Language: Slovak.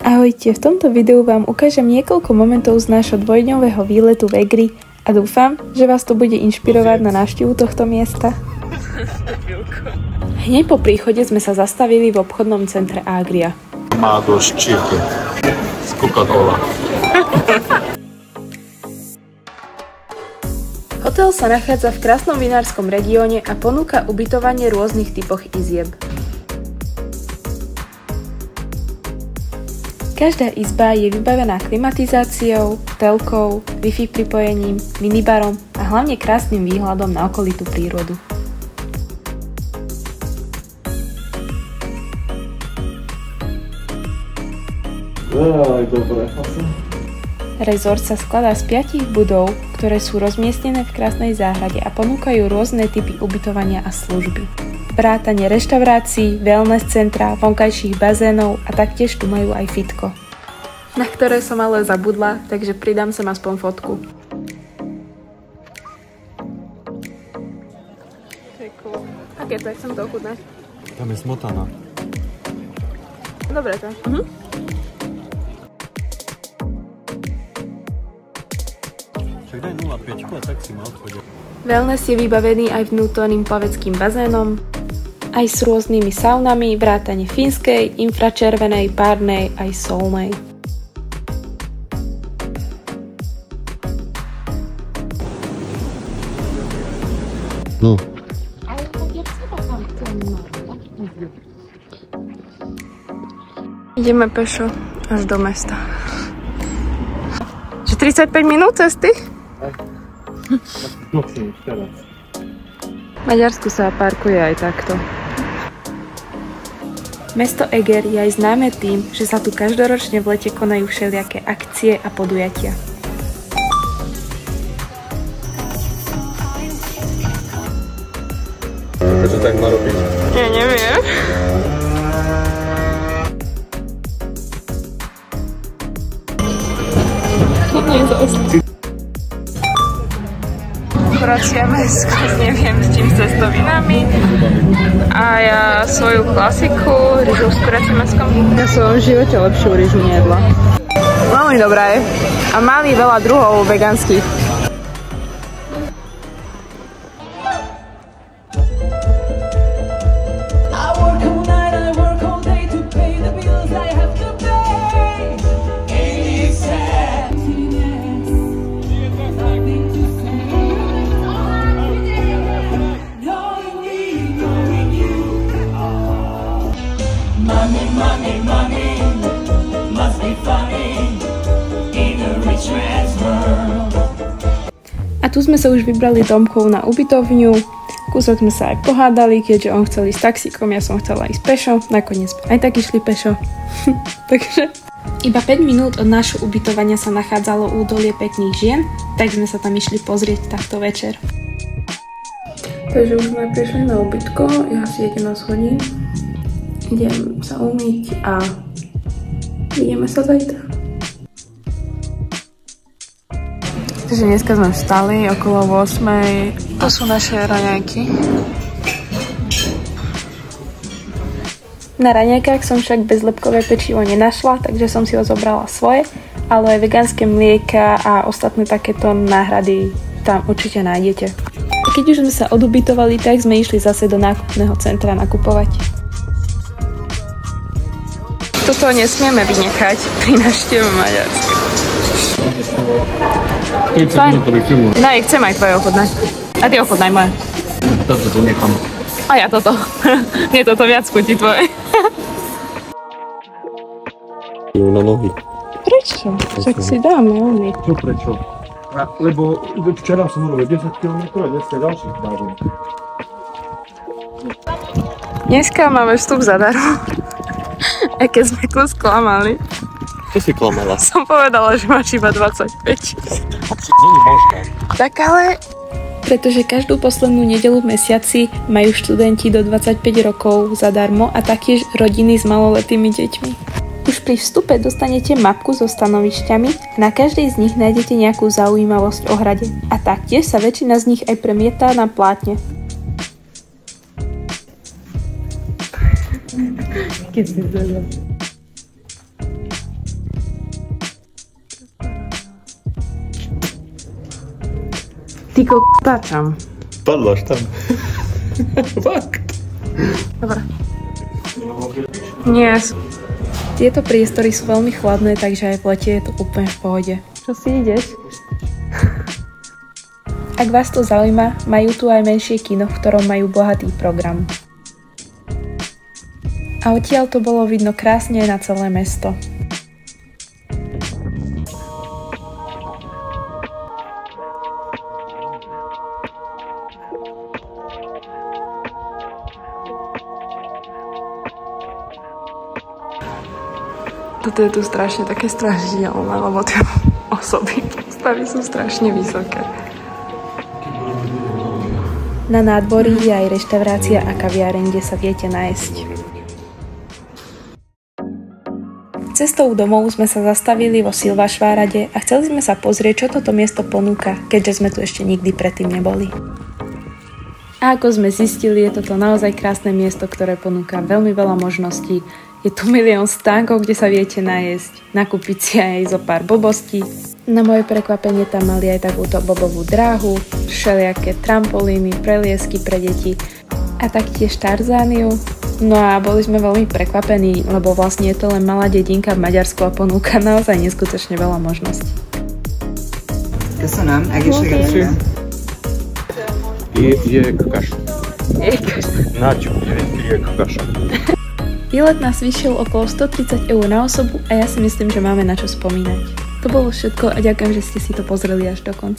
Ahojte, v tomto videu vám ukážem niekoľko momentov z nášho dvojdňového výletu v Egri a dúfam, že vás to bude inšpirovať na návštevu tohto miesta. Hneď po príchode sme sa zastavili v obchodnom centre Agria. Má dosť čirky z Coca-Cola. Hotel sa nachádza v krásnom vinárskom regióne a ponúka ubytovanie v rôznych typoch izieb. Každá izba je vybavená klimatizáciou, telkou, Wi-Fi pripojením, minibarom a hlavne krásnym výhľadom na okolitú prírodu. Rezort sa skladá z 5 budov, ktoré sú rozmiestnené v krásnej záhrade a ponúkajú rôzne typy ubytovania a služby. Vrátane reštaurácií, wellness centra, vonkajších bazénov a taktiež tu majú aj fitko, na ktoré som ale zabudla, takže pridám sem aspoň fotku. To je cool. Aké to je? Chcem to ochutnať. Tam je smotana. Dobre to. Však daj 0,5 a tak si ma odchodia. Wellness je vybavený aj vnútorným plaveckým bazénom, aj s rôznymi saunami, vrátane fínskej, infračervenej, párnej aj solnej. No. Ideme pešo až do mesta. Že 35 minút cesty? No chcem teraz. V Maďarsku sa parkuje aj takto. Mesto Eger je aj známe tým, že sa tu každoročne v lete konajú všelijaké akcie a podujatia. Prečo tak má robiť? Ja neviem. Vraciame skôr neviem s čím cestovinami a ja svoju klasiku, ryžu s kuracím mäskom. Ja som v živote lepšiu ryžu nejedla. Veľmi dobrá je a mali veľa druhov vegánskych. A tu sme sa už vybrali domkov na ubytovňu. Kúsok sme sa aj pohádali, keďže on chcel ísť taxíkom, ja som chcela ísť pešo. Nakoniec sme aj tak išli pešo. Takže iba 5 minút od nášho ubytovania sa nachádzalo údolie pekných žien, tak sme sa tam išli pozrieť takto večer. Takže už sme prišli na ubytko, ja si 11 hodín. Idem sa umyť a ideme sa zajtra. Takže dneska sme vstali okolo 8. To sú naše raňajky. Na raňajkách som však bezlepkové pečivo nenašla, takže som si ho zobrala svoje, ale aj vegánske mlieka a ostatné takéto náhrady tam určite nájdete. A keď už sme sa odubytovali, tak sme išli zase do nákupného centra nakupovať. Toto nesmieme vynechať pri návšteve Maďarska. No, chcem aj tvoje ochutnať. A ty ochutnaj moje. Toto tu nechám. A ja toto. Mne toto viac chutí tvoje. Ju na nohy. Prečo? Však si dáme oni. Čo prečo? Lebo včera som urobil 10 km a dneska ďalších dávam. Dneska máme vstup zadarmo. A keď sme tu sklamali. Čo si klamala? Som povedala, že máš iba 25. Není možné. Tak ale, pretože každú poslednú nedeľu v mesiaci majú študenti do 25 rokov zadarmo a taktiež rodiny s maloletými deťmi. Už pri vstupe dostanete mapku so stanovišťami a na každej z nich nájdete nejakú zaujímavosť o hrade. A taktiež sa väčšina z nich aj premietá na plátne. Keď si Ty táčam. Padláš tam. Fakt. Dobre. Nie. Tieto priestory sú veľmi chladné, takže aj v lete je to úplne v pohode. Čo si ideš? Ak vás to zaujíma, majú tu aj menšie kino, v ktorom majú bohatý program. A odtiaľ to bolo vidno krásne na celé mesto. Toto je tu strašne také strašidelné, lebo tie osoby postavy sú strašne vysoké. Na nádvorí je aj reštaurácia a kaviareň, kde sa viete nájsť. Cestou domov sme sa zastavili vo Silvašvárade a chceli sme sa pozrieť, čo toto miesto ponúka, keďže sme tu ešte nikdy predtým neboli. A ako sme zistili, je toto naozaj krásne miesto, ktoré ponúka veľmi veľa možností. Je tu milión stánkov, kde sa viete najesť, nakúpiť si aj zo pár blbostí. Na moje prekvapenie tam mali aj takúto bobovú dráhu, všelijaké trampolíny, preliesky pre deti a taktiež Tarzániu. No a boli sme veľmi prekvapení, lebo vlastne je to len malá dedinka v Maďarsku a ponúka naozaj neskutočne veľa možností. Köszönöm, egészséget! Je kakaš. Načo, je kakaš. Výlet nás vyšiel okolo 130 € na osobu a ja si myslím, že máme na čo spomínať. To bolo všetko a ďakujem, že ste si to pozreli až do konca.